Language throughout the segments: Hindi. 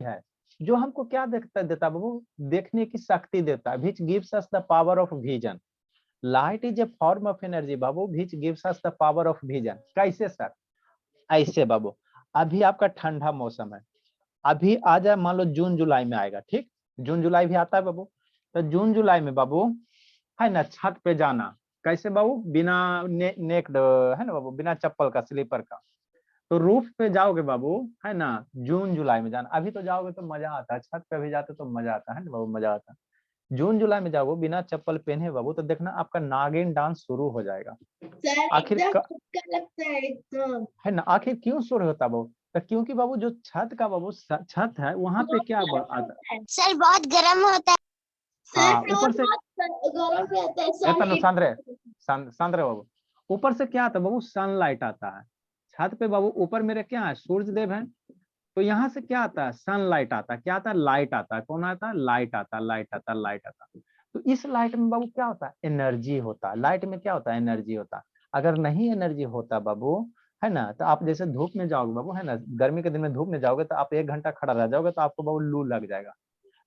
है जो हमको क्या देता बाबू, देखने की शक्ति देता है। Which gives us the power of vision. Light is a form of energy Babu, which gives us the power of vision. कैसे सर? ऐसे बाबू, अभी आपका ठंडा मौसम है, अभी आ जाए मान लो जून जुलाई में आएगा, ठीक, जून जुलाई भी आता है बाबू, तो जून जुलाई में बाबू है ना छत पे जाना, कैसे बाबू, बिना नेक्ड है ना बाबू, बिना चप्पल का, स्लीपर का, तो रूफ पे जाओगे बाबू है ना, जून जुलाई में जाना। अभी तो जाओगे तो मजा आता है, छत पे भी जाते तो मजा आता है ना बाबू, मजा आता है। जून जुलाई में जाओगे बिना चप्पल पहने बाबू, तो देखना आपका नागिन डांस शुरू हो जाएगा। आखिर लगता है एकदम, है ना, आखिर क्यों शुरू होता बाबू? तो क्योंकि बाबू जो छत का बाबू छत है वहां पे क्या आता है सर, बहुत गर्म होता है। हाँ, ऊपर से गरम रहता है सांद्रे बाबू, ऊपर से क्या आता है बाबू, सनलाइट आता है छत पे बाबू। ऊपर मेरे क्या है, सूर्य देव है, तो यहाँ से क्या आता है, सनलाइट आता है। क्या आता है, लाइट आता है। कौन आता है, लाइट आता है, लाइट आता है, लाइट आता है। तो इस लाइट में बाबू क्या होता है, एनर्जी होता है। लाइट में क्या होता है, एनर्जी होता है। अगर नहीं एनर्जी होता बाबू है ना, तो आप जैसे धूप में जाओगे बाबू है ना, गर्मी के दिन में धूप में जाओगे तो आप 1 घंटा खड़ा रह जाओगे तो आपको बाबू लू लग जाएगा।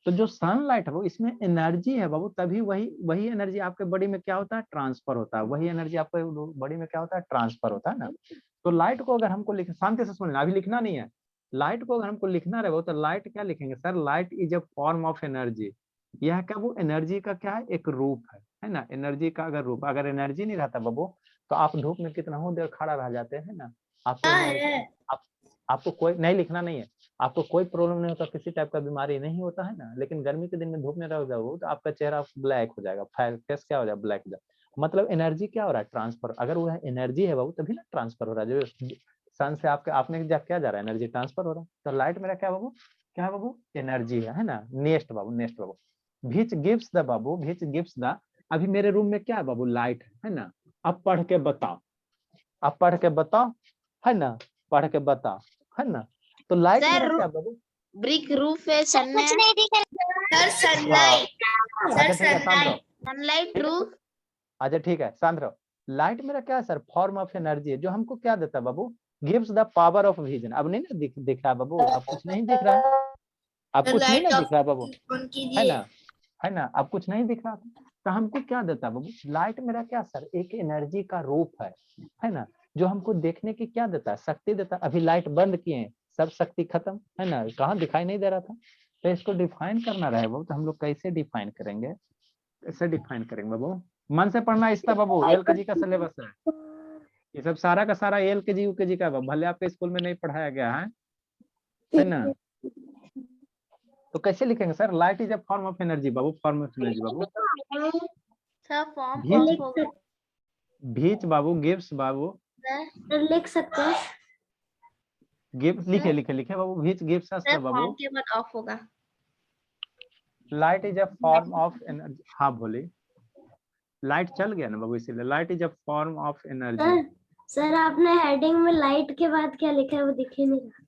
तो जो सनलाइट है वो, इसमें एनर्जी है बाबू, तभी वही वही एनर्जी आपके बॉडी में क्या होता है, ट्रांसफर होता है। वही एनर्जी आपके बॉडी में क्या होता है, ट्रांसफर होता है ना। तो लाइट को अगर हमको शांति से सुनना, अभी लिखना नहीं है। लाइट को अगर हमको लिखना रहे तो लाइट क्या लिखेंगे sir, light is a form of energy. यह क्या, वो एनर्जी का क्या है, एक रूप है ना, एनर्जी का अगर रूप। अगर एनर्जी नहीं रहता बाबू तो आप धूप में कितना हो देर खड़ा रह जाते हैं ना, आपको आपको कोई नहीं, लिखना नहीं है, आपको कोई प्रॉब्लम नहीं होता, किसी टाइप का बीमारी नहीं होता है ना। लेकिन गर्मी के दिन में धूप में रह जाओ तो आपका चेहरा ब्लैक हो जाएगा, फेस क्या हो जाएगा, ब्लैक हो जाएगा। मतलब एनर्जी क्या हो रहा है, ट्रांसफर। अगर वो एनर्जी है बाबू तभी ना ट्रांसफर हो रहा है। जो सन से आपके आप में क्या जा रहा है, एनर्जी ट्रांसफर हो रहा है। तो लाइट मेरा क्या बाबू, क्या है बाबू, एनर्जी है ना। Next Babu, next Babu, which gives the Babu, which gives the. अभी मेरे रूम में क्या है बाबू, लाइट है ना। अब पढ़ के बताओ, अब पढ़ के बताओ है ना, पढ़ के बताओ है ना। तो लाइट मेरा क्या बाबू, ब्रिक रूफ है, सर, कुछ नहीं दिख रहा। सर सनलाइट, अच्छा ठीक है शांत रहो, सनलाइट रूफ। अच्छा ठीक है शांत रहो। लाइट मेरा क्या है सर, फॉर्म ऑफ एनर्जी है, जो हमको क्या देता है बाबू, gives the power of vision. अब नहीं ना दिख रहा बाबू, अब कुछ नहीं दिख रहा है, अब कुछ नहीं ना दिख रहा बाबू, है ना, अब कुछ नहीं दिख रहा। तो हमको क्या देता है बाबू, लाइट मेरा क्या सर, एक एनर्जी का रूप है ना, जो हमको देखने की क्या देता है, शक्ति देता है। अभी लाइट बंद किए हैं, सब शक्ति खत्म है ना, कहाँ दिखाई नहीं दे रहा था। तो इसको डिफाइन करना रहे बाबू, तो हम लोग कैसे डिफाइन करेंगे, कैसे डिफाइन करेंगे बाबू, मन से पढ़ना इसका बाबू, एल के जी का सिलेबस है ये सब, सारा का सारा एल के जी यू के जी का, भले आपके स्कूल में नहीं पढ़ाया गया है ना। तो कैसे लिखेंगे sir, light is a form of energy बाबू, फॉर्म ऑफ एनर्जी बाबू, भीच बाबू, गिव्स बाबू, लिख सकते हैं, गिव्स लिखे लिखे लिखे बाबू, भीच गिव्स अस द बाबू, के बाद ऑफ होगा। Light is a form of energy. हाँ बोली, लाइट चल गया ना बाबू, इसीलिए light is a form of energy. Sir आपने हेडिंग में लाइट के बाद क्या लिखा है वो दिख ही नहीं रहा।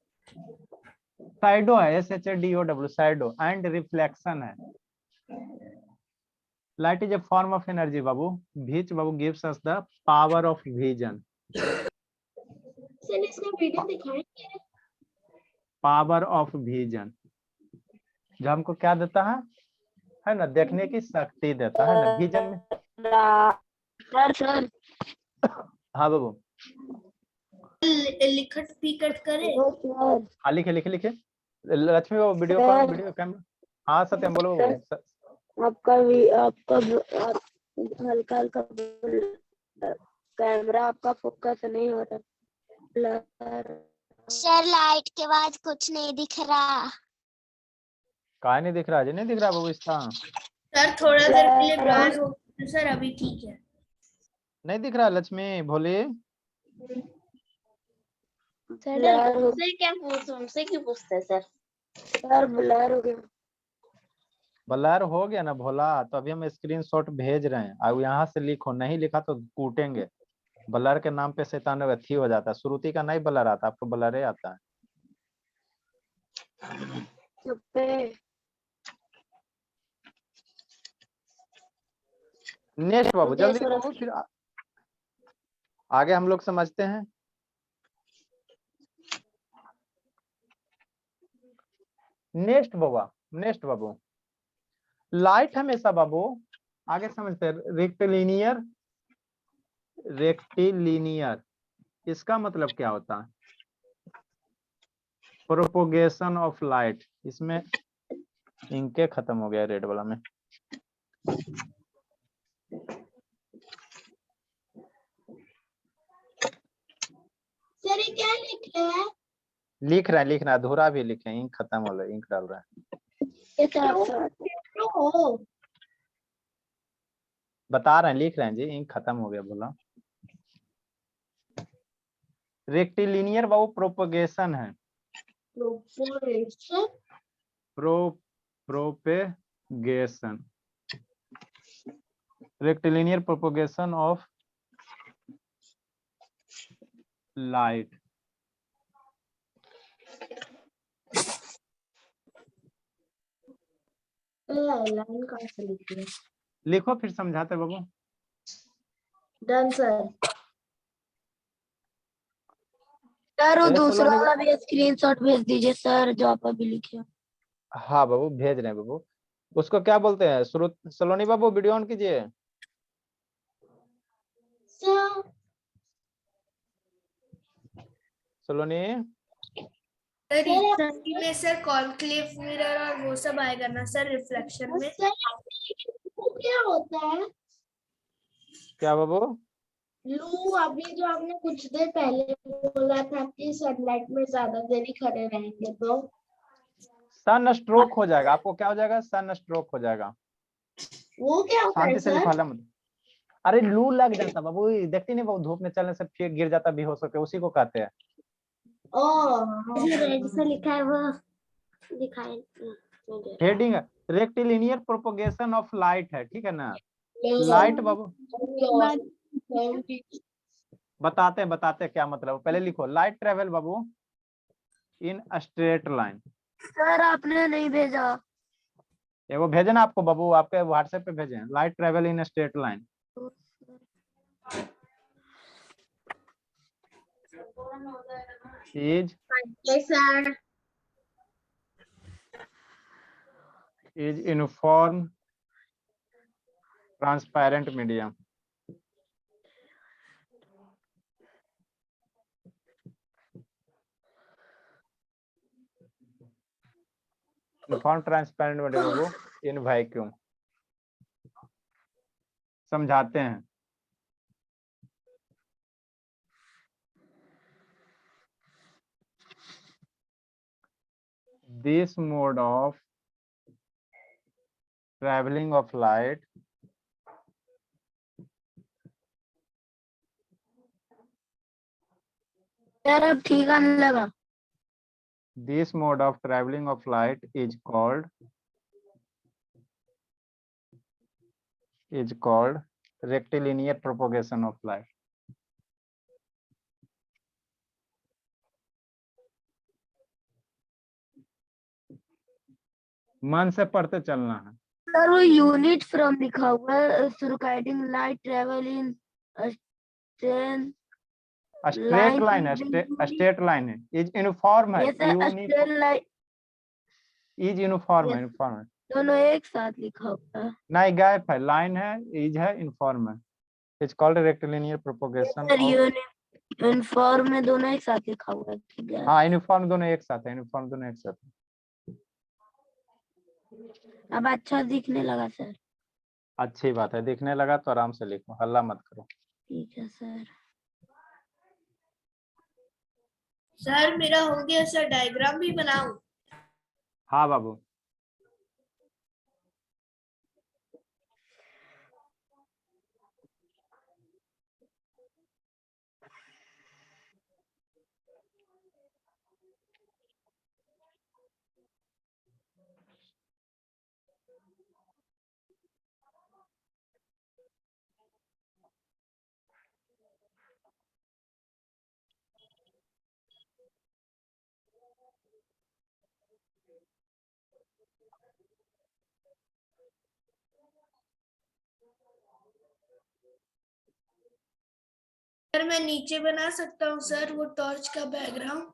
साइडो है, SHADOW, साइडो, एंड रिफ्लेक्शन है। Light is a form of energy बाबू, भीच बाबू gives us the power of vision. Sir इसने वीडियो दिखाई पावर ऑफ विजन जो हमको क्या देता है ना, देखने की शक्ति देता है ना, विजन में। सर हाँ बाबू, लिखट स्पीकर करे। हाँ लिखे लिखे लिखे, लक्ष्मी बाबू वीडियो कॉल, वीडियो कैमरा, हाँ सत्यम बोलो बाबू। आपका हल्का हल्का कैमरा आपका फोकस नहीं हो रहा। सर लाइट के बाद कुछ नहीं दिख रहा। काय नहीं दिख रहा है, नहीं दिख रहा बाबू इसका, सर थोड़ा देर के लिए ब्लर हो, सर अभी ठीक है। नहीं दिख रहा लक्ष्मी भोली। सर उनसे क्या पूछ, उनसे क्यों पूछते हैं सर? सर ब्लर हो गया, ब्लर हो गया ना भोला, तो अभी हम स्क्रीनशॉट भेज रहे हैं, अब यहाँ से लिखो, नहीं लिखा तो कूटेंगे। ब्लर के नाम पे शैतान अथी हो जाता है, श्रुति का नहीं ब्लर आता, आपको ब्लर आता है। नेक्स्ट बाबू जल्दी बाबू, फिर आगे हम लोग समझते हैं। नेक्स्ट बाबा, नेक्स्ट बाबू, लाइट हमेशा बाबू आगे समझते हैं, रेक्टिलिनियर, रेक्टिलिनियर इसका मतलब क्या होता है? Propagation of light. इसमें इनके खत्म हो गया रेड वाला में। सर ये क्या लिख रहे हैं? लिख रहे हैं अधूरा भी लिखे, इंक खत्म हो गया, इंक डाल रहे हैं। बता रहे हैं, लिख रहे हैं जी, इंक खत्म हो गया बोला। रेक्टिलिनियर बाबू प्रोपोगेशन है, propagation, rectilinear propagation of light. Line कहाँ से लिखी है? लिखो फिर समझाते बाबू। Done sir. सर वो ए, दूसरा सलोनी वाला भी स्क्रीनशॉट भेज दीजिए सर, जो आप अभी लिखे हो। हाँ बाबू भेज रहे हैं बाबू। उसको क्या बोलते हैं सलोनी बाबू, वीडियो ऑन कीजिए। सर सलोनी में सर कॉन्क्लेव मिरर और वो सब आएगा ना सर रिफ्लेक्शन में। वो क्या होता है? क्या बाबू? लू अभी जो आपने कुछ देर पहले बोला था कि सनलाइट में ज्यादा देर ही खड़े रहेंगे तो सन स्ट्रोक हो जाएगा। आपको क्या हो जाएगा? सन स्ट्रोक हो जाएगा। वो क्या होता है शांति से लिखो, सर? हल्ला मत। अरे लू लग जाता बाबू, देखती नहीं बाबू, धूप में चलने से फिर गिर जाता, बेहोश होकर, उसी को कहते हैं। रेड से लिखा है वो दिखाई heading rectilinear propagation of light है, ठीक है ना। लाइट बाबू बताते हैं क्या मतलब, पहले लिखो। Light travel Babu in straight line. Sir आपने नहीं भेजा। ये वो भेजे ना आपको बाबू, आपके व्हाट्सएप पे भेजे। Light travel in straight line sir is uniform transparent medium। Uniform transparent medium बाबू इन वैक्यूम। समझाते हैं। This mode of traveling of light sir अब ठीक आने लगा। this mode of traveling of light is called rectilinear propagation of light। मन से पढ़ते चलना है। सर वो यूनिट फ्रॉम लिखा हुआ है, सर्काइडिंग light travel in straight straight line है, स्ट्रेट लाइन है, इज यूनिफॉर्म है, ये sir straight light is uniform है, Yes. यूनिफॉर्म है। दोनों एक साथ लिखा हुआ है। नहीं गैप है, लाइन है, इज है, यूनिफॉर्म है। It's called rectilinear propagation sir of. Uniform में दोनों एक साथ लिखा हुआ है, ठीक है। हाँ यूनिफॉर्म दोनों एक साथ है, यूनिफॉर्म दोनों एक साथ है। अब अच्छा दिखने लगा सर। अच्छी बात है, दिखने लगा तो आराम से लिखो, हल्ला मत करो। ठीक है सर। सर मेरा हो गया सर, डायग्राम भी बनाऊं? हाँ बाबू। सर मैं नीचे बना सकता हूँ सर वो टॉर्च का बैकग्राउंड?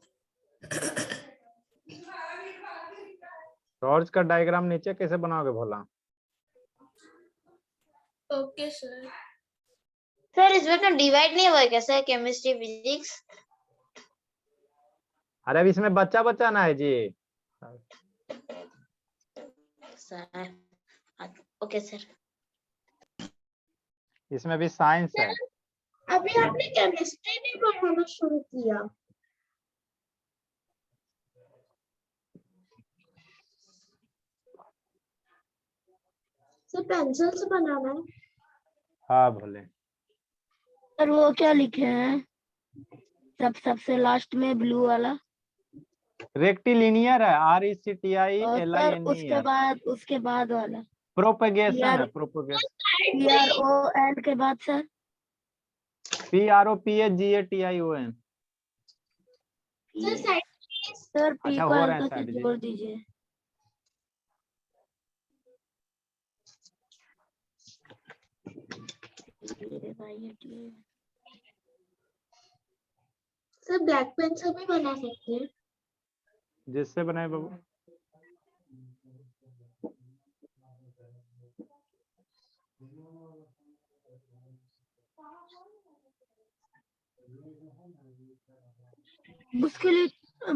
टॉर्च का डायग्राम नीचे कैसे बनाओगे भोला? Okay sir. सर इसमें तो डिवाइड नहीं हुआ है क्या सर, केमिस्ट्री फिजिक्स? अरे अब इसमें बच्चा बच्चा ना है जी। Sir okay sir. इसमें भी साइंस है। अभी आपने केमिस्ट्री नहीं पढ़ाना शुरू किया। सर पेंसिल से बनाना है। हाँ भोले। सर वो क्या लिखे हैं सबसे लास्ट में ब्लू वाला? रेक्टिलिनियर है, RECTI और सर उसके बाद वाला प्रोपेगेशन है, प्रोपेगेशन। PRON के बाद sir? PROPAGATION। Sir side sir P अच्छा, को हो रहा है हल्का सा शायद जी। जोड़ दीजिए। सर ब्लैक पेन से भी बना सकते हैं। जिससे बनाए बाबू।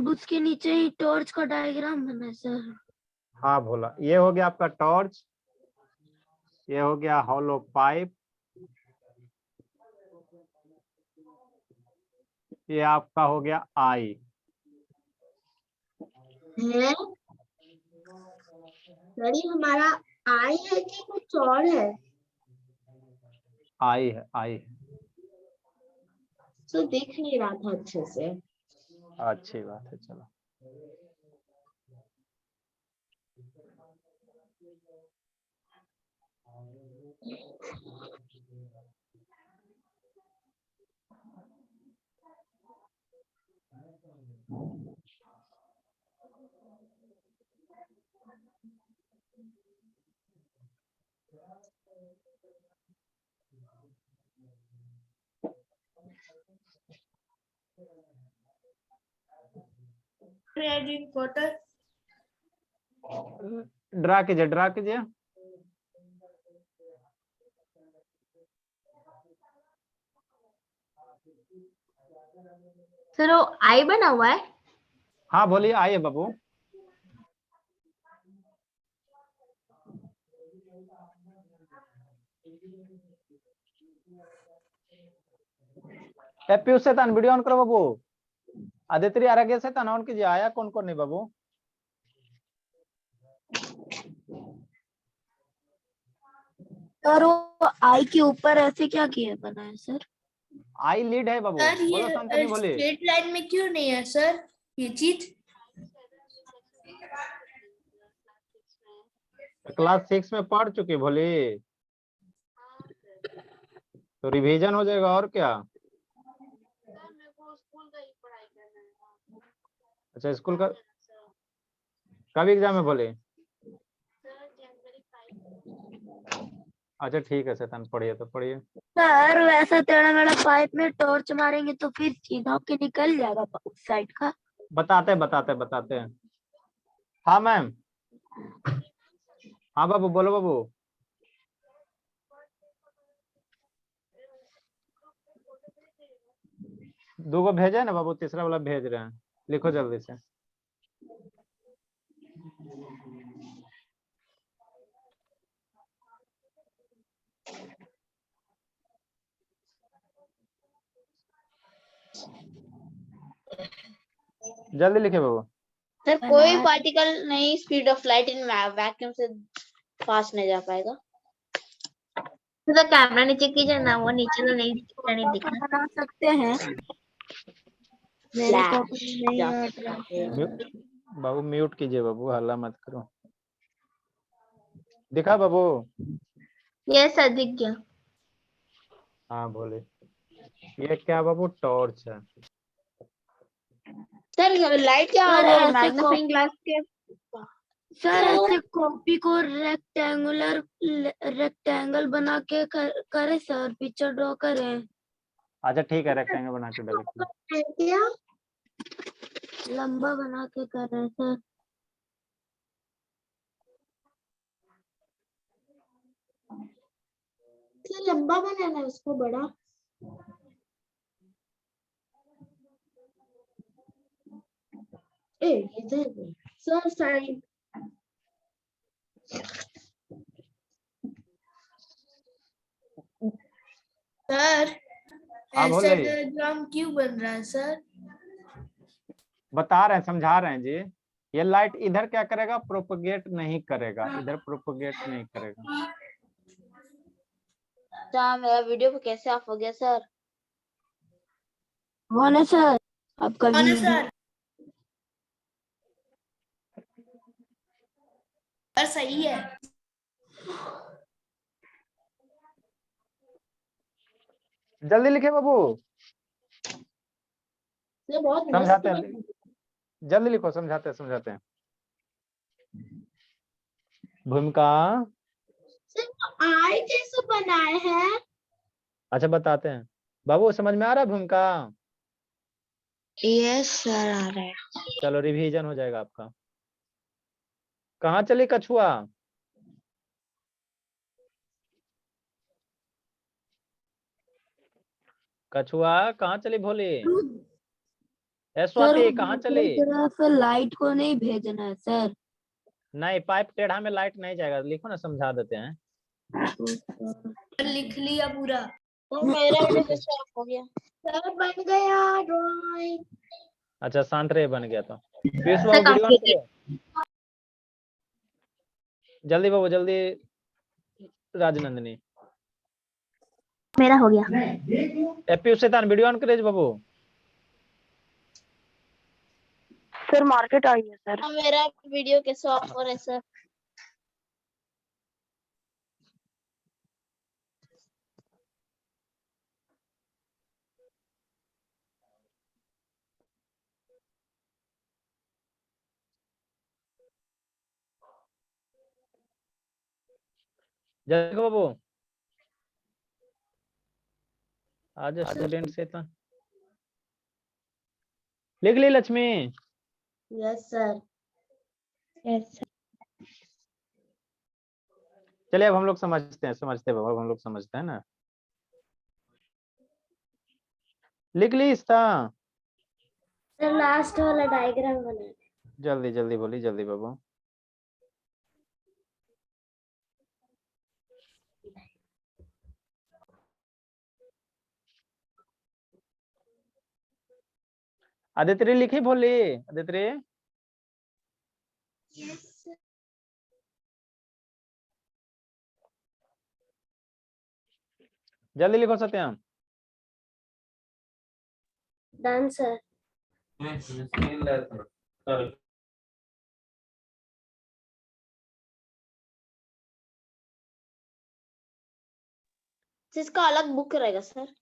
उसके नीचे ही टॉर्च का डायग्राम बना है सर। हाँ भोला, ये हो गया आपका टॉर्च, ये हो गया हॉलो पाइप, ये आपका हो गया आई। है सर ये हमारा आई है कि कुछ और है? आई है, आई है। सर दिख नहीं रहा था अच्छे से। अच्छी बात है, चलो। Drink water. ड्रा कीजिए, ड्रा कीजिए। सर वो आई बना हुआ है? हाँ बोलिए, आइए बाबू। पीयूष से तान वीडियो ऑन करो बाबू। आदित्य आरोग्य से तान ऑन कीजिए। आया कौन कौन नहीं बाबू? सर वो आई के ऊपर ऐसे क्या किया बना है सर? आई लीड है बाबू। सर बोलो शांतनी, ये बोलिए। स्ट्रेट लाइन में क्यों नहीं है सर ये चीज? क्लास 6 में पढ़ चुकी भोली, तो रिवीजन हो जाएगा और क्या। अच्छा, स्कूल का कब एग्जाम है भोली? अच्छा ठीक है शैतान, पढ़िए तो पढ़िए। सर वैसा टेढ़ा मेढ़ा पाइप में टॉर्च मारेंगे तो फिर सीधा होके निकल जाएगा उस साइड का। बताते हैं। हाँ मैम। हाँ बाबू, बोलो बाबू। दो को भेजे ना बाबू, तीसरा वाला भेज रहे हैं, लिखो जल्दी से। जल्दी लिखे बाबू। सर कोई पार्टिकल नहीं speed of light in vacuum से फास्ट नहीं जा पाएगा। तो कैमरा नीचे कीजिए ना, वो नीचे तो नहीं दिख रहा। बना सकते हैं। मेरे कॉपी में नहीं आ रहा है। बाबू म्यूट कीजिए बाबू, हल्ला मत करो। दिखा बाबू? ये सर दिख गया। हाँ बोले। ये क्या बाबू? टॉर्च है। सर लाइट क्या सर, वो ऐसे मैग्नीफाइंग ग्लास के सर ऐसे कॉपी को रेक्टेंगल बना के करे सर, पिक्चर ड्रॉ करें। अच्छा ठीक है, रेक्टेंगल बना के डालेंगे। क्या लंबा बना के कर रहे हैं सर। लंबा बनाना है उसको बड़ा। ए इधर सर साइड। सर हाँ, ऐसा बोले। डायग्राम क्यों बन रहा है सर? बता रहे हैं, समझा रहे हैं जी। ये लाइट इधर क्या करेगा, प्रोपोगेट नहीं करेगा, इधर प्रोपोगेट नहीं करेगा। अच्छा मेरा वीडियो को कैसे ऑफ हो गया सर? कौन है सर आपका कौन है वीडियो? सर? सर सही है। जल्दी लिखे बाबू, ये बहुत मस्त समझाते बना। हैं, जल्दी लिखो, समझाते हैं समझाते हैं। भूमिका, आई कैसे बनाए हैं? अच्छा बताते हैं बाबू, समझ में आ रहा है भूमिका? यस सर आ रहा है। चलो रिवीजन हो जाएगा आपका। कहाँ चली कछुआ? कछुआ कहाँ चली भोली? ए सर स्वाति कहाँ चली? तरफ लाइट को नहीं भेजना है सर। नहीं, पाइप टेढ़ा में लाइट नहीं जाएगा, लिखो ना, समझा देते हैं। सर लिख लिया पूरा। तो मेरा वीडियो कैसे ऑफ हो गया? सर बन गया ड्राइंग। अच्छा शांत रहे, बन गया तो Piyush sir Babu video on complete. करो। जल्दी बाबू जल्दी, राजनंदिनी। मेरा हो गया। पीयूष शैतान वीडियो ऑन करे बाबू। सर मार्केट आई है सर। मेरा वीडियो कैसे ऑफ हो रहा है सर? जल्दी लिखो बाबू, आज स्टूडेंट शैतान। लिख ली लक्ष्मी? Yes sir. चलिए अब हम लोग समझते हैं बाबा, हम लोग समझते हैं ना। लिख ली इसका? सर लास्ट वाला डायग्राम बना। जल्दी जल्दी बोली, जल्दी बाबू। आदित्य लिखी भोली? आदित्य जल्दी लिखो सत्यम। Done sir. इसका अलग बुक रहेगा सर?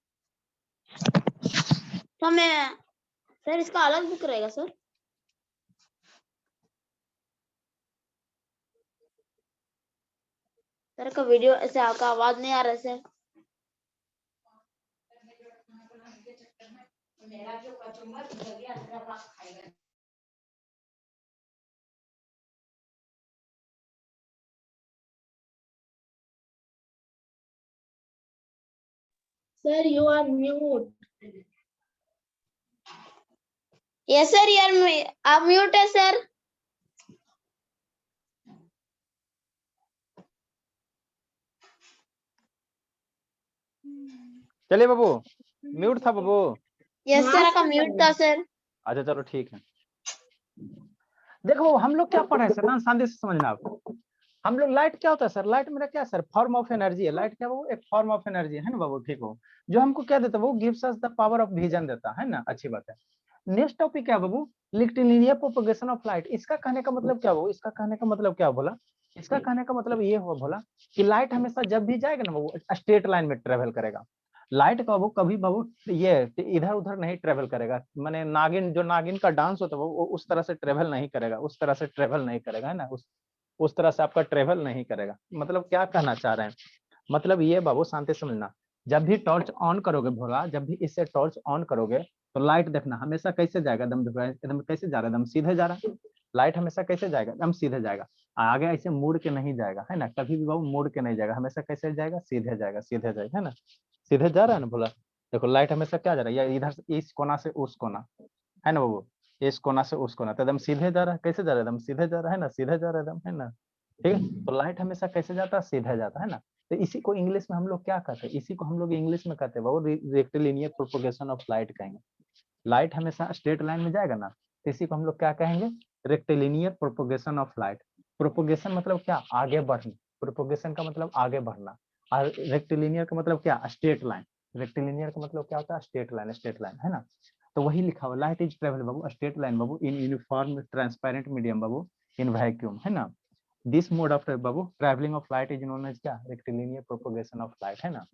तो मैं सर इसका अलग बुक रहेगा सर? सर का वीडियो ऐसे आपका आवाज नहीं आ रहा है sir. Sir you are mute. Yes sir यार आप म्यूट है सर। चलिए बाबू, म्यूट था बाबू। यस सर का म्यूट था सर। अच्छा चलो ठीक है। देखो हम लोग क्या पढ़ रहे हैं सर, शांति से समझना आप। हम लोग लाइट क्या होता है सर, लाइट मेरा क्या सर, फॉर्म ऑफ एनर्जी है। लाइट क्या वो एक फॉर्म ऑफ एनर्जी है ना बाबू, ठीक हो, जो हमको क्या देता है, वो gives us the power of vision देता है ना, अच्छी बात है। नेक्स्ट टॉपिक क्या बाबू, लिनियर प्रोपगेशन ऑफ लाइट। इसका कहने का मतलब क्या हो, इसका कहने का मतलब क्या बोला, इसका कहने का मतलब ये हुआ बोला कि लाइट हमेशा जब भी जाएगा ना वो स्ट्रेट लाइन में ट्रेवल करेगा। लाइट का वो कभी बाबू ये इधर उधर नहीं ट्रेवल करेगा, माने नागिन, जो नागिन का डांस होता है वो उस तरह से ट्रेवल नहीं करेगा, उस तरह से ट्रेवल नहीं करेगा, है ना, उस तरह से आपका ट्रेवल नहीं करेगा। मतलब क्या कहना चाह रहे हैं, मतलब ये बाबू शांति समझना, जब भी टॉर्च ऑन करोगे भोला, जब भी इससे टॉर्च ऑन करोगे तो लाइट देखना हमेशा कैसे जाएगा, एकदम कैसे जा रहा है, एकदम सीधे जा रहा है। लाइट हमेशा कैसे जाएगा, एकदम सीधे जाएगा, आगे ऐसे मुड़ के नहीं जाएगा, है ना, कभी भी बाबू मुड़ के नहीं जाएगा, हमेशा कैसे जाएगा, सीधे जाएगा, सीधे जाएगा, है ना, सीधे जा रहा है ना भोला। देखो लाइट हमेशा क्या जा रहा है, इधर से इस कोना से उस कोना, है ना बाबू, इस कोना से उस कोना, तो एकदम सीधे जा रहा है, कैसे जा रहा है, एकदम सीधे जा रहा है ना, सीधे जा रहा है एकदम, है ना, ठीक है। तो लाइट हमेशा कैसे जाता है, सीधे जाता है ना। तो इसी को इंग्लिश में हम लोग क्या कहते हैं, इसी को हम लोग इंग्लिश में कहते हैं वो रेक्टिलिनियर प्रोपगेशन ऑफ लाइट कहेंगे। लाइट हमेशा स्ट्रेट लाइन में जाएगा ना, तो इसी को हम लोग क्या कहेंगे, rectilinear propagation of light. Propagation मतलब क्या, आगे बढ़ना, प्रोपगेशन का मतलब आगे बढ़ना, और रेक्टिलिनियर का मतलब क्या, स्ट्रेट लाइन। रेक्टिलिनियर का मतलब क्या होता है, स्ट्रेट लाइन, स्ट्रेट लाइन, है ना। तो वही लिखा हुआ, लाइट इज ट्रेवल बाबू स्ट्रेट लाइन बाबू इन यूनिफॉर्म ट्रांसपेरेंट मीडियम बाबू इन वैक्यूम, है ना। दिस मोड ऑफ बाबू travelling of light is known as क्या, रेक्टिलिनियर प्रोपगेशन ऑफ लाइट, है ना।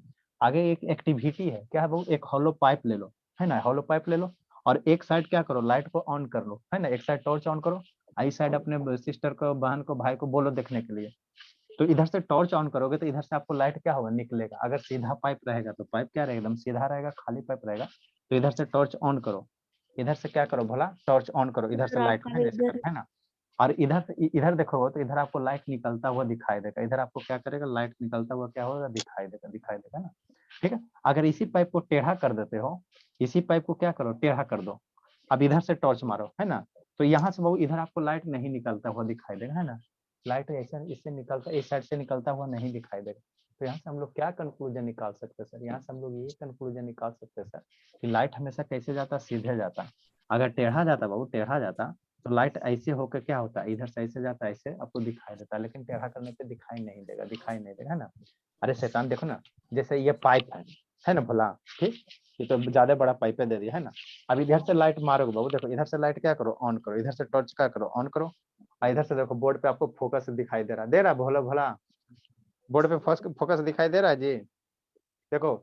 आगे एक एक्टिविटी है, क्या है बाबू, एक हॉलो पाइप ले लो, है ना, हॉलो पाइप ले लो, और एक साइड क्या करो, लाइट को ऑन कर लो, है ना, एक साइड टॉर्च ऑन करो, आई साइड अपने सिस्टर को, बहन को, भाई को बोलो देखने के लिए। तो इधर से टॉर्च ऑन करोगे तो इधर से आपको लाइट क्या होगा, निकलेगा। अगर सीधा पाइप रहेगा तो पाइप क्या रहेगा, एकदम सीधा रहेगा, खाली पाइप रहेगा, तो इधर से टॉर्च ऑन करो, इधर से क्या करो भला, टॉर्च ऑन करो, इधर से लाइट है ना, और इधर देखोगे तो इधर आपको लाइट निकलता हुआ दिखाई देगा, इधर आपको क्या करेगा, लाइट निकलता हुआ क्या होगा, दिखाई देगा ना, ठीक है। अगर इसी पाइप को टेढ़ा कर देते हो, इसी पाइप को क्या करो, टेढ़ा कर दो, अब इधर से टॉर्च मारो, है ना, तो यहाँ से वो इधर आपको लाइट नहीं निकलता हुआ दिखाई देगा, है ना, लाइट ऐसे इससे निकलता, इस साइड से निकलता हुआ नहीं दिखाई देगा। तो यहाँ से हम लोग क्या कंक्लूजन निकाल सकते हैं सर, यहाँ से हम लोग ये कंक्लूजन निकाल सकते हैं सर कि लाइट हमेशा कैसे जाता, सीधे जाता। अगर टेढ़ा जाता बाबू, टेढ़ा जाता तो लाइट ऐसे होकर क्या होता है, इधर से ऐसे जाता है, ऐसे आपको दिखाई देता है, लेकिन टेढ़ा करने पे दिखाई नहीं देगा, है ना। अरे शैतान देखो ना, जैसे ये पाइप है ना भला, ठीक, ये तो ज्यादा बड़ा पाइप दे दिया, है ना। अब इधर से लाइट मारोगे बाबू, देखो इधर से लाइट क्या करो, ऑन करो, इधर से टॉर्च क्या करो, ऑन करो, और इधर से देखो बोर्ड पे आपको फोकस दिखाई दे रहा है भोला भोला, बोर्ड पे फोकस दिखाई दे रहा है जी, देखो,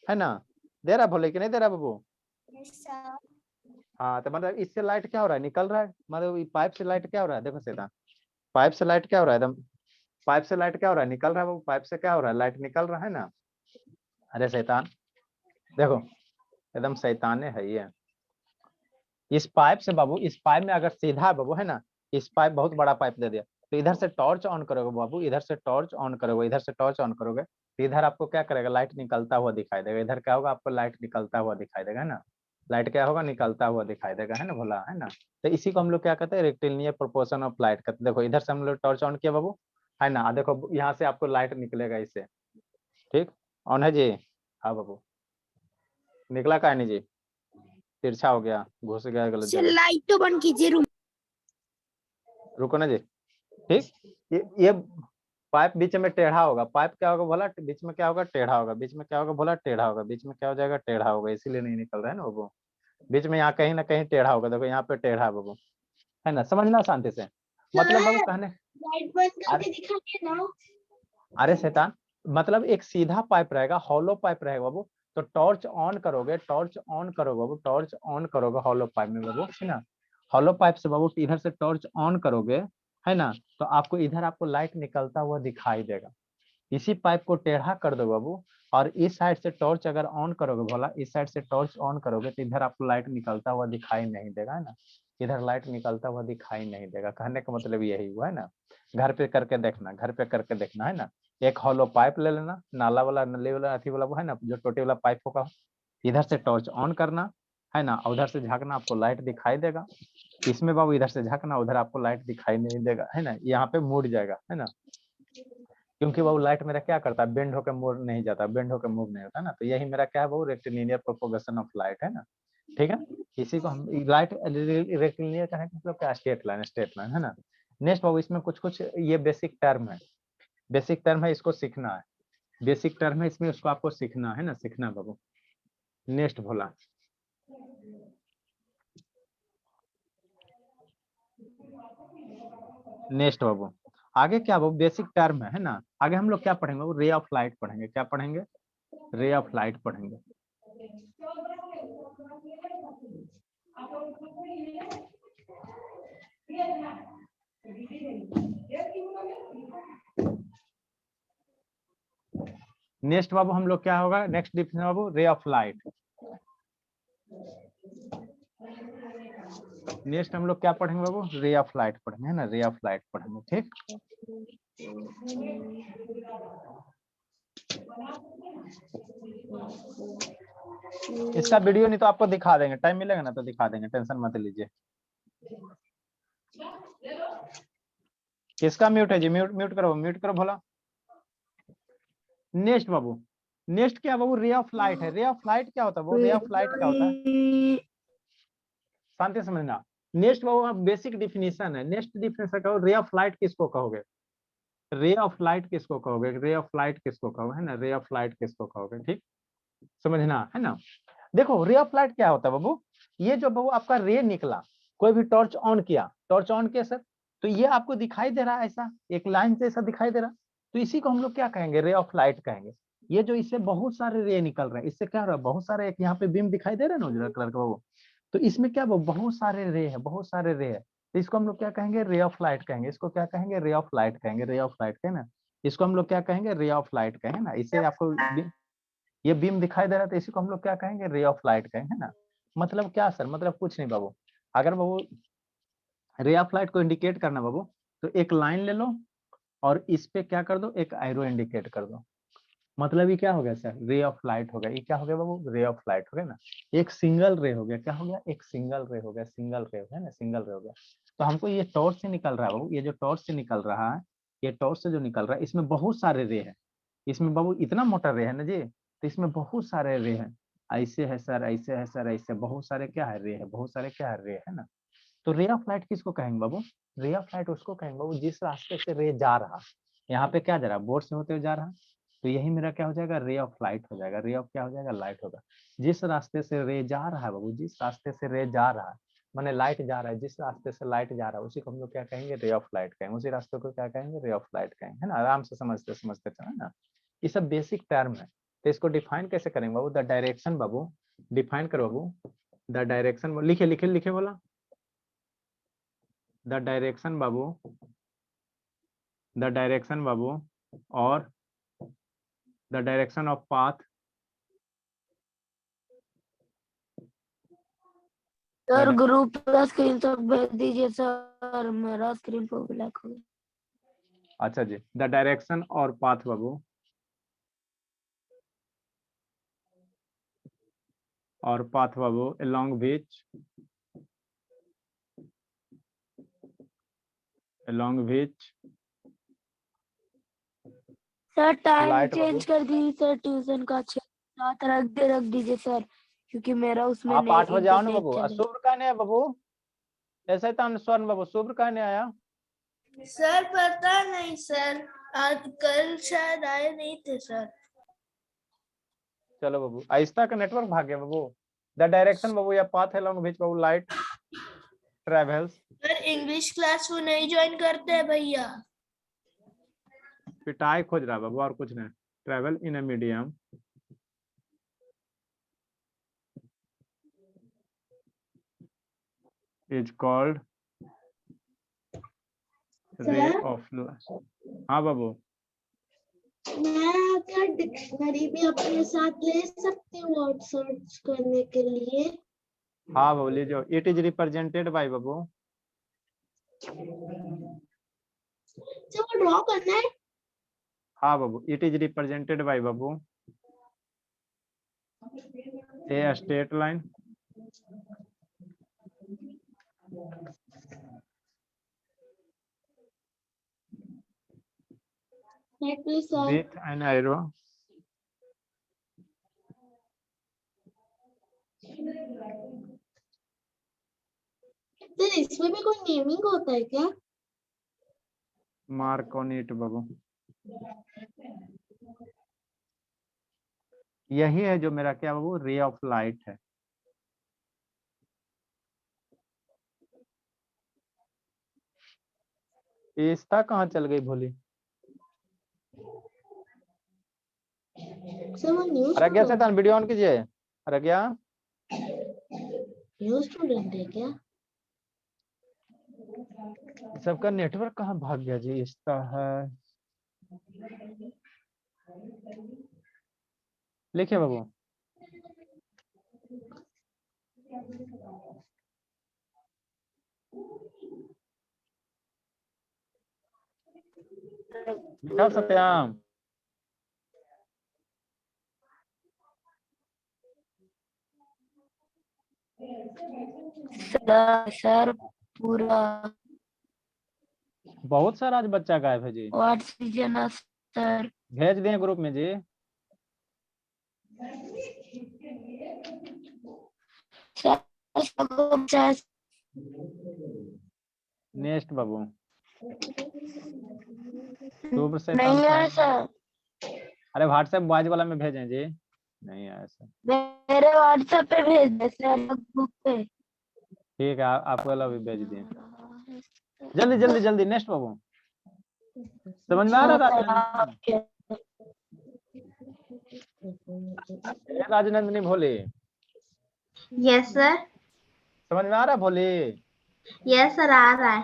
है ना, दे रहा भोले कि नहीं दे रहा बाबू। हाँ, तो मतलब इससे लाइट क्या हो रहा है, निकल रहा है, मतलब पाइप से लाइट क्या हो रहा है, देखो सीधा, पाइप से लाइट क्या हो रहा है, एकदम पाइप से लाइट क्या हो रहा है, निकल रहा है बाबू, पाइप से क्या हो रहा है, लाइट निकल रहा है ना। अरे शैतान देखो, एकदम शैतान है ये। इस पाइप से बाबू, इस पाइप में अगर सीधा बाबू, है ना, इस पाइप बहुत बड़ा पाइप दे दिया, तो इधर से टॉर्च ऑन करोगे बाबू, इधर से टॉर्च ऑन करोगे, इधर से टॉर्च ऑन करोगे, तो इधर आपको क्या करेगा, लाइट निकलता हुआ दिखाई देगा, इधर क्या होगा, आपको लाइट निकलता हुआ दिखाई देगा, है ना, लाइट क्या होगा, निकलता हुआ दिखाई देगा, है ना भोला, है ना। तो इसी को हम लोग क्या कहते हैं, रेक्टिलिनियर प्रोपोर्शन ऑफ लाइट कहते हैं। देखो इधर से हम लोग टॉर्च ऑन किया बाबू, है ना, देखो यहाँ से आपको लाइट निकलेगा इससे, ठीक, ऑन है जी, हाँ बाबू, निकला का नहीं जी, तिरछा हो गया, घुस गया गलत जगह, लाइट तो बंद कीजिए, रूम रुको ना जी, ठीक। ये पाइप बीच में टेढ़ा होगा, पाइप क्या होगा बोला, बीच में क्या होगा, टेढ़ा होगा, बीच में क्या होगा बोला, टेढ़ा होगा, बीच में क्या हो जाएगा, टेढ़ा होगा, इसीलिए नहीं निकल रहा है ना बाबू, बीच में यहाँ कहीं ना कहीं टेढ़ा होगा, देखो यहाँ पे टेढ़ा है बाबू, है ना, समझना शांति से, मतलब बाबू कहने, लाइट बंद करके दिखाइए ना। अरे शैतान, मतलब एक सीधा पाइप रहेगा, हॉलो पाइप रहेगा बाबू, तो टॉर्च ऑन करोगे, टॉर्च ऑन करोगे बाबू, टॉर्च ऑन करोगे हॉलो पाइप में बाबू, है ना, हॉलो पाइप से बाबू इधर से टॉर्च ऑन करोगे, है ना, तो आपको इधर आपको लाइट निकलता हुआ दिखाई देगा। इसी पाइप को टेढ़ा कर दो बाबू, और इस साइड से टॉर्च अगर ऑन करोगे भोला, इस साइड से टॉर्च ऑन करोगे तो इधर आपको लाइट निकलता हुआ दिखाई नहीं देगा, है ना, इधर लाइट निकलता हुआ दिखाई नहीं देगा। कहने का मतलब यही हुआ, है ना। घर पे करके देखना, घर पे करके देखना, है ना। एक हॉलो पाइप ले लेना, नाला वाला, नली वाला, अथी वाला, वो है ना, जो टोटी वाला पाइप होगा, इधर से टॉर्च ऑन करना, है ना, उधर से झाँकना, आपको लाइट दिखाई देगा। इसमें बाबू इधर से झाँकना, उधर आपको लाइट दिखाई नहीं देगा, है ना, यहाँ पे मुड़ जाएगा, है ना, क्योंकि वो लाइट मेरा क्या करता है, बेंड होकर मूव नहीं जाता, बेंड होकर मूव नहीं होता ना, तो यही मेरा क्या है वो रेक्टिलिनियर प्रोपगेशन ऑफ लाइट, है ना, ठीक है। इसी को हम लाइट रेक्टिलिनियर का है मतलब क्या, स्ट्रेट लाइन, है ना। नेक्स्ट बाबू इसमें कुछ कुछ ये बेसिक टर्म है, बेसिक टर्म है, इसको सीखना है, बेसिक टर्म है इसमें, उसको आपको सीखना है ना, सीखना बाबू। नेक्स्ट भोला, नेक्स्ट बाबू आगे क्या बाबू, बेसिक टर्म है ना। आगे हम लोग क्या पढ़ेंगे, वो रे ऑफ लाइट पढ़ेंगे, क्या पढ़ेंगे, रे ऑफ लाइट पढ़ेंगे। नेक्स्ट बाबू हम लोग क्या होगा, नेक्स्ट डिफिनेशन बाबू, रे ऑफ लाइट। नेक्स्ट हम लोग क्या पढ़ेंगे बाबू, रे ऑफ लाइट पढ़ेंगे, है ना, रे ऑफ लाइट पढ़ेंगे, ठीक। इसका वीडियो नहीं तो आपको दिखा देंगे, टाइम मिलेगा ना तो दिखा देंगे, टेंशन मत लीजिए। किसका म्यूट है जी, म्यूट करो भोला। नेक्स्ट बाबू, नेक्स्ट क्या बाबू, रे ऑफ लाइट है। रे ऑफ लाइट क्या होता है वो, रे ऑफ लाइट क्या होता है, शांति से समझना। नेक्स्ट बाबू आप बेसिक डिफिनीशन है, नेक्स्ट डिफिनीशन कहो, रे ऑफ लाइट किसको कहोगे, रे ऑफ लाइट किसको कहोगे, रे ऑफ लाइट किसको कहोगे, है ना, रे ऑफ लाइट किसको कहोगे, ठीक समझना है ना। देखो रे ऑफ लाइट क्या होता है बाबू, ये जो बाबू आपका रे निकला, कोई भी टॉर्च ऑन किया, टॉर्च ऑन किया सर, तो ये आपको दिखाई दे रहा है ऐसा एक लाइन जैसा दिखाई दे रहा, तो इसी को हम लोग क्या कहेंगे, रे ऑफ लाइट कहेंगे। ये जो इससे बहुत सारे रे निकल रहे हैं, इससे क्या हो रहा है, बहुत सारे, एक यहाँ पे बीम दिखाई दे रहा है ना उजला कलर का बाबू, तो इसमें क्या वो बहुत सारे रे है, बहुत सारे रे है, तो इसको हम लोग क्या कहेंगे, रे ऑफ लाइट कहेंगे। इसको क्या कहेंगे, रे ऑफ लाइट कहेंगे, रे ऑफ लाइट कहेंगे ना, इसको हम लोग क्या कहेंगे, रे ऑफ लाइट कहेंगे ना। इससे आपको ये बीम दिखाई दे रहा है, तो इसी को हम लोग क्या कहेंगे, रे ऑफ लाइट कहेंगे ना। मतलब क्या सर, मतलब कुछ नहीं बाबू, अगर बाबू रे ऑफ लाइट को इंडिकेट करना बाबू, तो एक लाइन ले लो और इस पे क्या कर दो, एक एरो इंडिकेट कर दो, मतलब ये क्या हो गया सर, रे ऑफ लाइट हो गया। ये क्या हो गया बाबू, रे ऑफ लाइट हो गया ना। एक सिंगल रे हो गया, क्या हो गया, एक सिंगल रे हो गया, सिंगल रे है ना, सिंगल रे हो गया। तो हमको ये टॉर्च से निकल रहा है बाबू, ये जो टॉर्च से निकल रहा है, ये टॉर्च से जो निकल रहा है, इसमें बहुत सारे रे है, इसमें बाबू इतना मोटा रे है ना जी, तो इसमें बहुत सारे रे हैं, ऐसे है सर, ऐसे है सर, ऐसे बहुत सारे क्या है, रे है, बहुत सारे क्या है, रे है ना। तो रे ऑफ लाइट किसको कहेंगे बाबू, रे ऑफ लाइट उसको कहेंगे बाबू जिस रास्ते से रे जा रहा, यहाँ पे क्या जा रहा, बोर्ड से होते हुए जा रहा, तो यही मेरा क्या हो जाएगा, रे ऑफ लाइट हो जाएगा। रे ऑफ क्या हो जाएगा, लाइट होगा। जिस रास्ते से रे जा रहा है बाबू, जिस रास्ते से रे जा रहा है, माने लाइट जा रहा है, जिस रास्ते से लाइट जा रहा है, उसी को हम लोग क्या कहेंगे, रे ऑफ लाइट कहेंगे, उसी रास्ते को क्या कहेंगे, रे ऑफ लाइट कहेंगे, है ना। आराम से समझते समझते चलो ना, ये सब बेसिक टर्म है। तो इसको डिफाइन कैसे करेंगे बाबू, द डायरेक्शन बाबू, डिफाइन करो बाबू, द डायरेक्शन, लिखे लिखे लिखे बोला, द डायरेक्शन बाबू, द डायरेक्शन बाबू, और the direction of path, sir group का स्क्रीन शॉट भेज दीजिए सर, मेरा स्क्रीन पर ब्लैक हो गया। अच्छा जी, द डायरेक्शन और पाथ बाबू, और path Babu along which sir time light Babu, change कर दीजिए सर, ट्यूशन का 6 रख दीजिए सर, क्योंकि मेरा उसमें आप 8 बजे आओ ना इंटरनेट बाबू। चल रहा शुभ्र का नहीं है बाबू, ऐसा ही था स्वर्ण बाबू, शुभ्र का नहीं आया, सर पता नहीं सर, आज कल शायद आए नहीं थे सर। चलो बाबू, आहिस्ता का नेटवर्क भाग गया बाबू। द डायरेक्शन बाबू या path along which Babu light travels, sir English class वो नहीं ज्वाइन करते हैं भैया। पिटाई खोज रहा है बाबू, और कुछ नहीं। Travel in a medium is called ray of, हाँ बाबू, मैं क्या डिक्शनरी भी अपने साथ ले सकती हूँ वर्ड सर्च करने के लिए? हाँ बाबू लीजिए, इट इज रिप्रेजेंटेड बाय बाबू, जो ड्रॉ करना है। हाँ बाबू, इट इज रिप्रेजेंटेड बाय बाबू a straight line please sir. with an arrow sir इसमें भी कोई नेमिंग होता है क्या? mark on it बाबू। यही है जो मेरा क्या बाबू, रे ऑफ लाइट है। इस्ता कहाँ चल गई भोली, सर वो न्यू अरज्ञा से वीडियो ऑन कीजिए, अरज्ञा स्टूडेंट है क्या? सबका नेटवर्क कहाँ भाग गया जी, इसका है, लिखिए बाबू, लिखा सत्याम? सर पूरा बहुत सारा आज बच्चा गायब है जी। What's reason sir? भेज दें ग्रुप में जी। सर नेक्स्ट बाबू। शुभ से नहीं है कंफर्म। सर। अरे व्हाट्सएप बॉयज वाला में भेजें जी। नहीं आया सर। मेरे व्हाट्सएप पे भेज दे सर, बुक पे। ठीक है, आपको वाला भी भेज दिए। जल्दी जल्दी जल्दी। नेक्स्ट बाबू। समझ में आ रहा राजनंदनी? राजनंदनी भोले, यस सर। समझ में आ रहा भोले? यस सर, आ रहा है।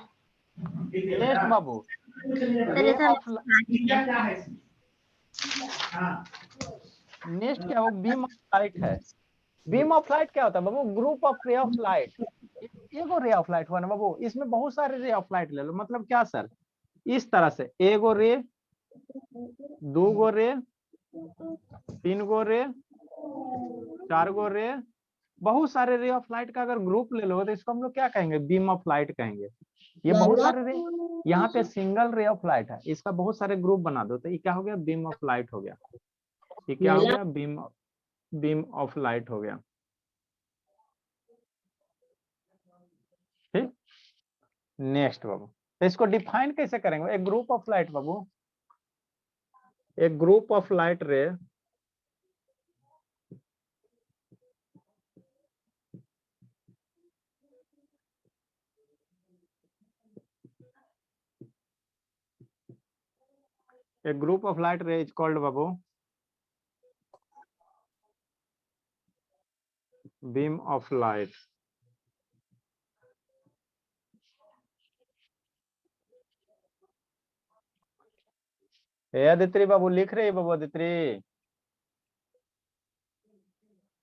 नेक्स्ट बाबू। सर नेक्स्ट क्या वो बीम ऑफ लाइट है। बीम ऑफ लाइट क्या होता है बाबू? Group of ray of light. एगो रे ऑफ लाइट हुआ ना बाबू, इसमें बहुत सारे रे ऑफ लाइट ले लो। मतलब क्या सर? इस तरह से एगो रे, दो गो रे, तीन गो रे, चार गो रे, बहुत सारे रे ऑफ लाइट का अगर ग्रुप ले लो तो इसको हम लोग क्या कहेंगे? बीम ऑफ लाइट कहेंगे। ये बहुत सारे रे, यहाँ पे सिंगल रे ऑफ लाइट है, इसका बहुत सारे ग्रुप बना दो तो ये क्या हो गया? बीम ऑफ लाइट हो गया। ये क्या हो गया? बीम ऑफ लाइट हो गया। ठीक। नेक्स्ट बाबू, तो इसको डिफाइन कैसे करेंगे? एक ग्रुप ऑफ लाइट बाबू, एक ग्रुप ऑफ लाइट रे a group of light ray is called babu beam of light. आदित्री बाबू लिख रहे बाबू? आदित्री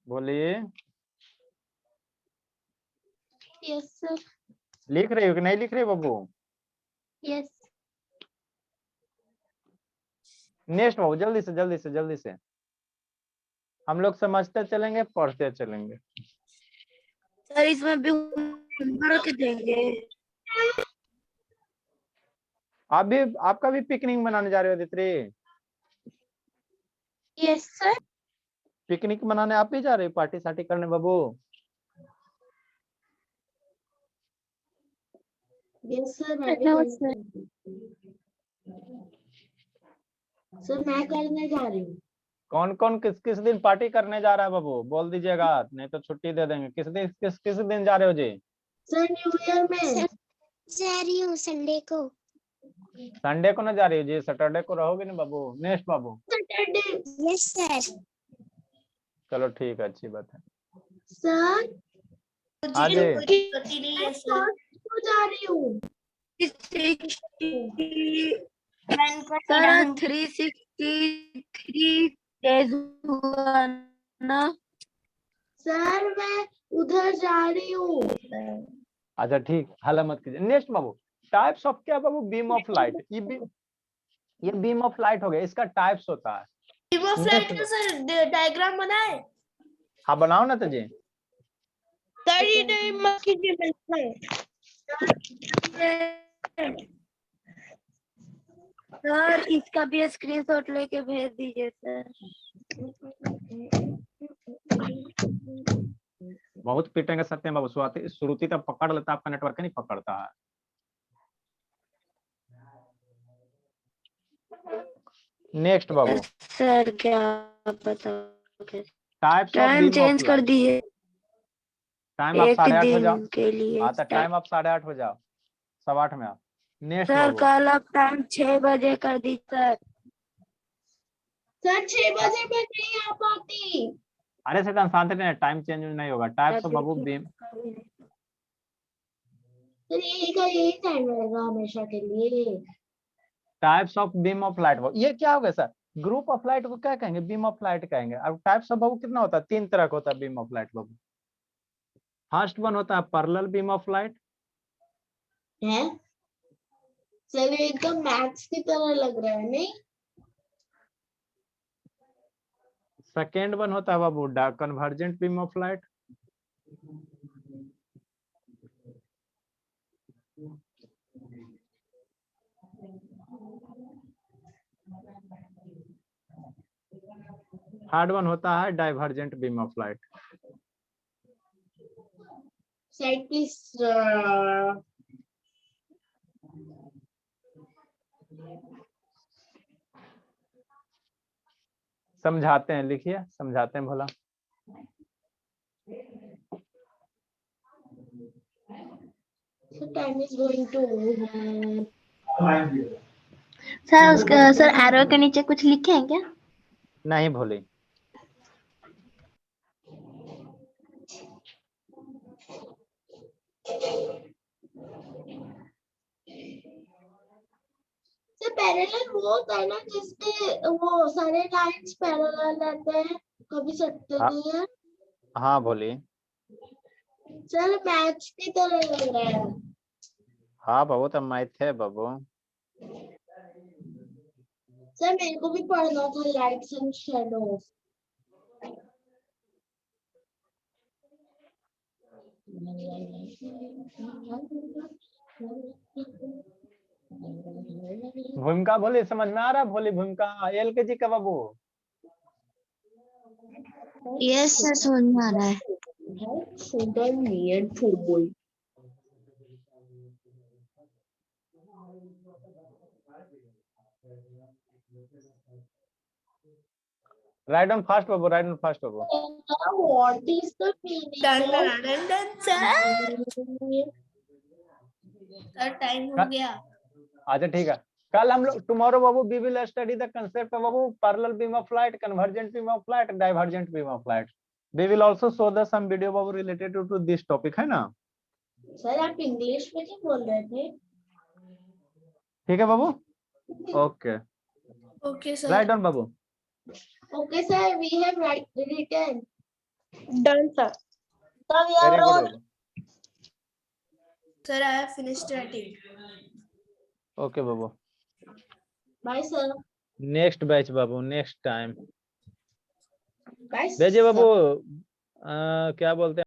बोलिए। Yes sir. लिख रही हो कि नहीं लिख रही बाबू? यस। नेक्स्ट बाबू, जल्दी से जल्दी से जल्दी से। हम लोग समझते चलेंगे, पढ़ते चलेंगे। सर इसमें भी होमवर्क देंगे? आप भी, आपका भी पिकनिक मनाने जा रहे हो आदित्री? Yes sir. पिकनिक मनाने आप भी जा रहे हो? पार्टी सार्टी करने बाबू? यस सर, मैं करने जा रही हूँ। कौन कौन किस किस दिन पार्टी करने जा रहा है बाबू? बोल दीजिएगा, नहीं तो छुट्टी दे देंगे। किस दिन जा रहे हो जी? सर न्यू ईयर में जा रही हूँ संडे को। संडे को ना जा रही हो जी? सैटरडे को रहोगे ना बाबू? नेक्स्ट बाबू। सैटरडे। Yes sir. चलो ठीक है, अच्छी बात है। सर आगे को जा रही हूँ। सर 363 डेज हुआ ना? सर मैं उधर जा रही हूँ। अच्छा ठीक, हल्ला मत कीजिए। नेक्स्ट बाबू, टाइप्स ऑफ क्या बाबू? Beam of light. ये बीम ऑफ लाइट हो गया, इसका टाइप्स होता है। बीम ऑफ लाइट का सर डायग्राम बनाए? हाँ बनाओ ना तो जी। सर ये टाइम मत कीजिए, मिलता है। सर इसका भी स्क्रीनशॉट लेके भेज दीजिए सर। बहुत पीटेंगे सत्यम बाबू। श्रुति तब पकड़ लेता, आपका नेटवर्क नहीं पकड़ता है। नेक्स्ट बाबू। सर क्या पता, टाइप्स ऑफ टाइम चेंज कर दीजिए। टाइम आप 8:30 हो जाओ। के लिए हाँ तो टाइम आप 8:30 हो जाओ, 8:15 में आप। नेक्स्ट सर बाबू। कल आप टाइम 6 बजे कर दीजिए सर 6 बजे मैं नहीं आ पाती। अरे सर शांत नहीं, टाइम चेंज नहीं होगा। Types of Babu beam. Sir यही टाइम रहेगा हमेशा के लिए। Types of beam of light. ये क्या होगा सर? ग्रुप ऑफ लाइट को क्या कहेंगे? बीम ऑफ लाइट कहेंगे। अब टाइप्स ऑफ बाबू कितना होता है? 3 तरह का होता है beam of light Babu. First one होता है पैरेलल बीम ऑफ लाइट, है सर, ये एकदम मैथ्स की तरह लग रहा है नहीं? सेकेंड वन होता है बाबू convergent beam of light. Third one होता है divergent beam of light. Side please. समझाते हैं, लिखिए समझाते हैं Bhola. So time is going to sir उसका सर एरो के नीचे कुछ लिखे हैं क्या? नहीं भोली। से पैरेलल वो होता है ना जिसमें वो सारे लाइंस पैरेलल रहते हैं, कभी सटते हाँ। नहीं है। हाँ भोली। सर मैच की तरह लग रहा है। हाँ बाबू तो मैथ है बाबू। सर मेरे को भी पढ़ना था लाइट्स एंड शैडोज। भूमिका भोली समझ में आ रहा है? भोली भूमिका एलकेजी का बाबू। यस सर, समझ में आ रहा है। राइट ऑन फास्ट बाबू, राइट ऑन फास्ट बाबू। What is the done meaning done done sir, of sir time हो गया। अच्छा ठीक है, कल हम लोग टुमारो बाबू we will study the concept of बाबू parallel beam of light, convergent beam of light, divergent beam of light. We will also show the some video बाबू रिलेटेड टू दिस टॉपिक, है ना? सर आप इंग्लिश में क्यों बोल रहे थे? ठीक है बाबू, okay okay sir. Right on बाबू। Okay sir, we have written. Done sir. Very good बाबू। Sir I have finished writing. Okay बाबू, Bye sir. नेक्स्ट बैच बाबू, नेक्स्ट टाइम Bye भेजिए sir. बाबू। क्या बोलते हैं